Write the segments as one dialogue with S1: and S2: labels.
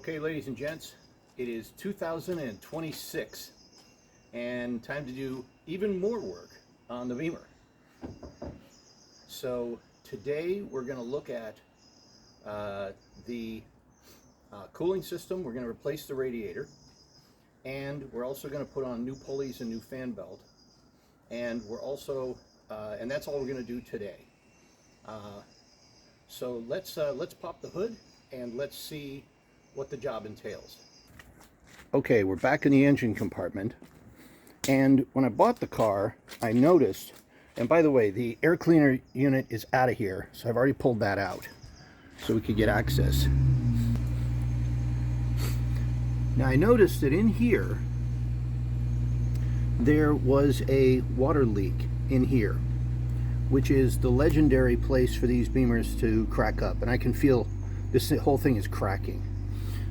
S1: Okay, ladies and gents, it is 2026 and time to do even more work on the Beamer. So today we're going to look at the cooling system. We're going to replace the radiator, and we're also going to put on new pulleys and new fan belt, and we're also and that's all we're going to do today. So let's pop the hood and let's see what the job entails. Okay, we're back in the engine compartment, and when I bought the car I noticed, and by the way, the air cleaner unit is out of here, so I've already pulled that out so we could get access. Now I noticed that in here there was a water leak in here, which is the legendary place for these Beamers to crack up, and I can feel this whole thing is cracking.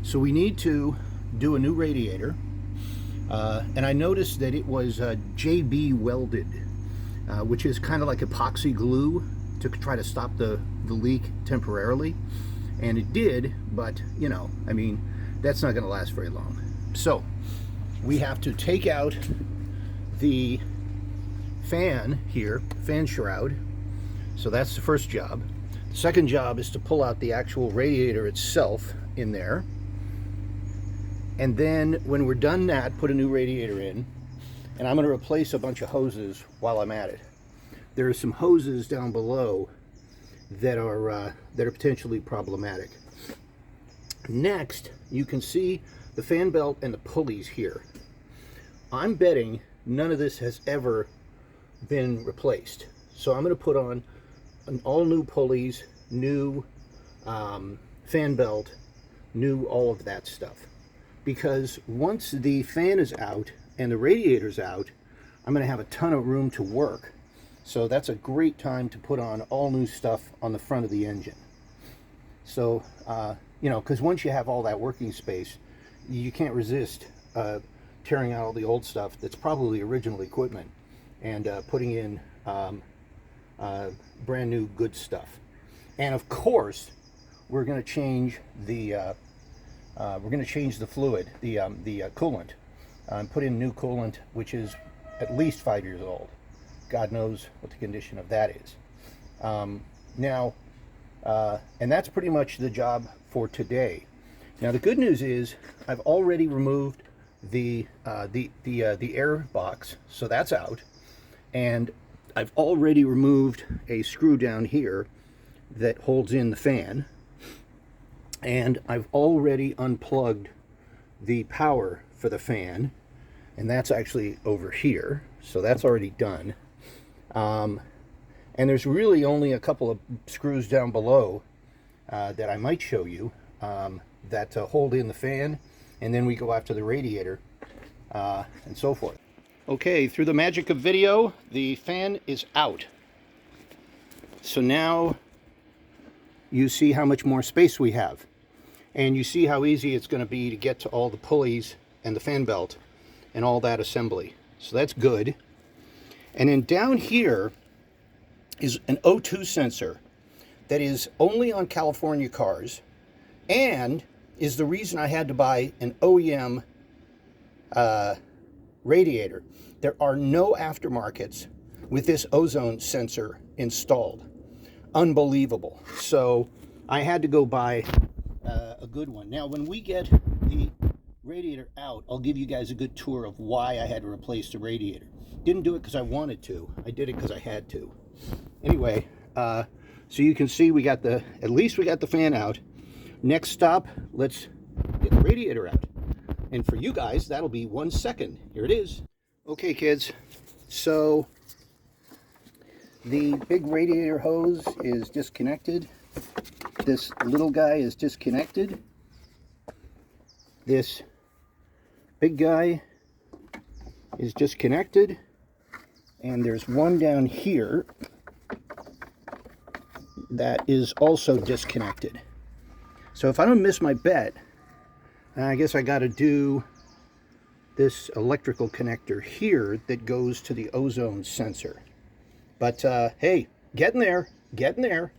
S1: So we need to do a new radiator, and I noticed that it was JB welded, which is kind of like epoxy glue to try to stop the leak temporarily, and it did, but you know, I mean, that's not going to last very long. So we have to take out the fan here, fan shroud. So that's the first job. The second job is to pull out the actual radiator itself in there. And then when we're done that, put a new radiator in, and I'm going to replace a bunch of hoses while I'm at it. There are some hoses down below that are potentially problematic. Next, you can see the fan belt and the pulleys here. I'm betting none of this has ever been replaced. So I'm going to put on all new pulleys, new fan belt, new all of that stuff. Because once the fan is out and the radiator's out, I'm going to have a ton of room to work. So that's a great time to put on all new stuff on the front of the engine. So, you know, because once you have all that working space, you can't resist tearing out all the old stuff that's probably original equipment and putting in brand new good stuff. And of course, we're going to change the fluid, the coolant, put in new coolant, which is at least 5 years old. God knows what the condition of that is. And that's pretty much the job for today. Now the good news is I've already removed the air box, so that's out, and I've already removed a screw down here that holds in the fan, and I've already unplugged the power for the fan, and that's actually over here, so that's already done. And there's really only a couple of screws down below that I might show you that hold in the fan, and then we go after the radiator and so forth. Okay, through the magic of video, the fan is out. So now you see how much more space we have. And you see how easy it's going to be to get to all the pulleys and the fan belt and all that assembly. So that's good. And then down here is an O2 sensor that is only on California cars, and is the reason I had to buy an OEM radiator. There are no aftermarkets with this ozone sensor installed. Unbelievable. So I had to go buy a good one. Now when we get the radiator out, I'll give you guys a good tour of why I had to replace the radiator. Didn't do it because I wanted to. I did it because I had to. Anyway, so you can see we got at least we got the fan out. Next stop, let's get the radiator out. And for you guys, that'll be 1 second. Here it is. Okay, kids. So the big radiator hose is disconnected. This little guy is disconnected. This big guy is disconnected. And there's one down here that is also disconnected. So if I don't miss my bet, I guess I got to do this electrical connector here that goes to the ozone sensor. But hey, getting there, getting there.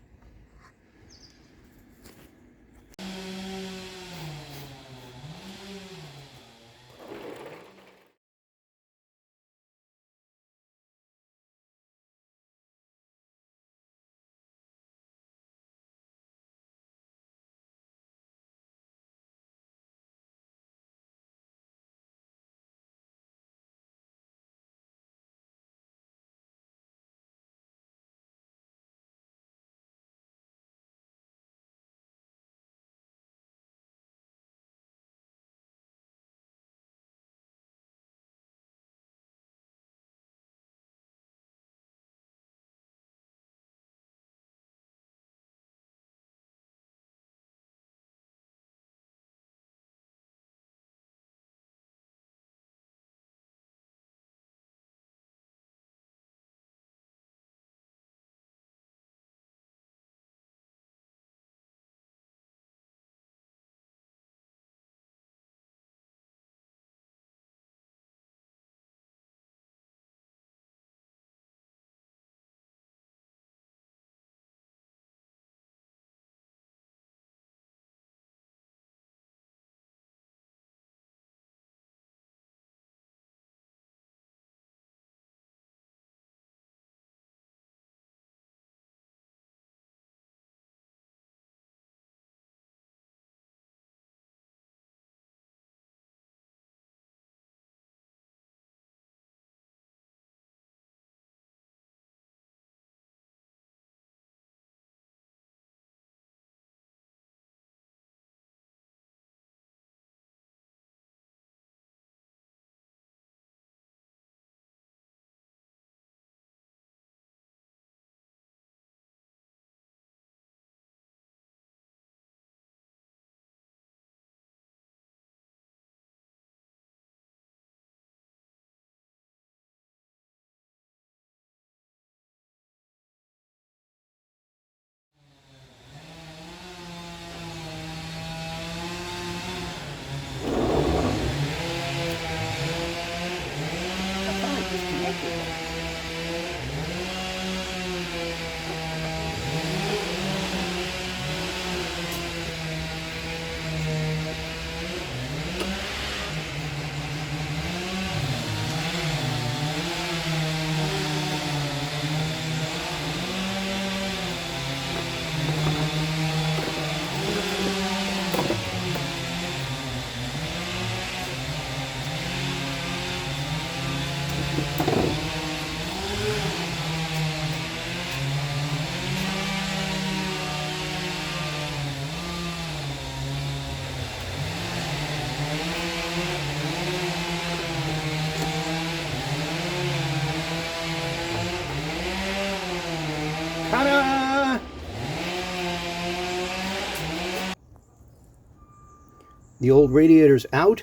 S1: The old radiator's out,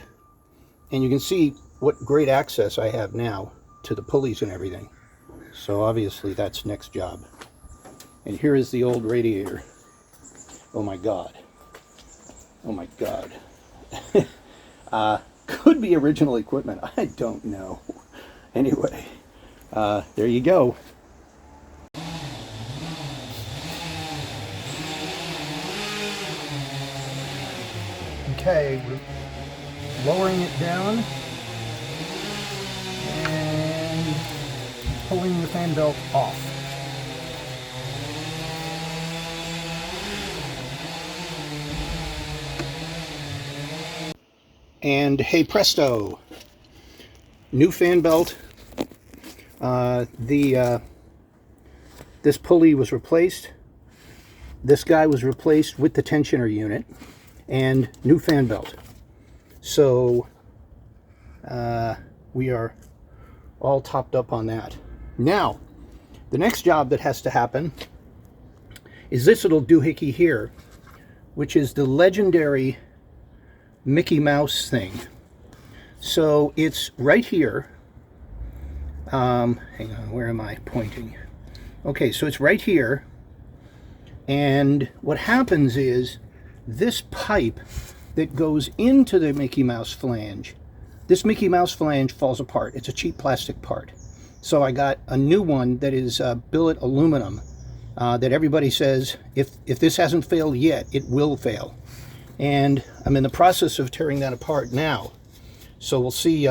S1: and you can see what great access I have now to the pulleys and everything. So obviously that's next job. And here is the old radiator. Oh my God. Oh my God. Could be original equipment. I don't know. Anyway, there you go. Okay, we're lowering it down and pulling the fan belt off. And hey presto, new fan belt. This pulley was replaced. This guy was replaced with the tensioner unit and new fan belt. So we are all topped up on that. Now, the next job that has to happen is this little doohickey here, which is the legendary Mickey Mouse thing. So it's right here. Hang on, where am I pointing? Okay, so it's right here. And what happens is this pipe that goes into the Mickey Mouse flange, this Mickey Mouse flange falls apart. It's a cheap plastic part. So I got a new one that is billet aluminum that everybody says if this hasn't failed yet, it will fail. And I'm in the process of tearing that apart now. So we'll see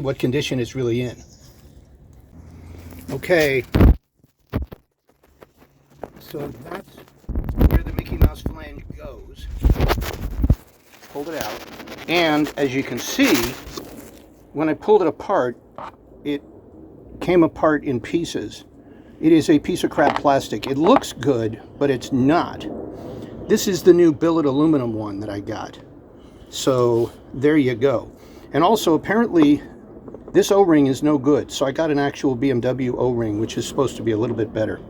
S1: what condition it's really in. Okay. So that's where the Mickey Mouse flange goes. Pulled it out. And as you can see, when I pulled it apart, it came apart in pieces. It is a piece of crap plastic. It looks good, but it's not. This is the new billet aluminum one that I got. So there you go. And also apparently this O-ring is no good. So I got an actual BMW O-ring, which is supposed to be a little bit better.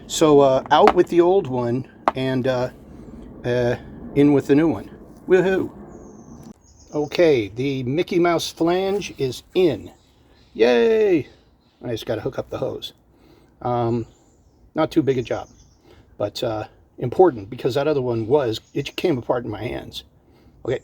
S1: So out with the old one and in with the new one. Woohoo! Okay, the Mickey Mouse flange is in. Yay! I just got to hook up the hose. Not too big a job, but important because that other one it came apart in my hands. Okay.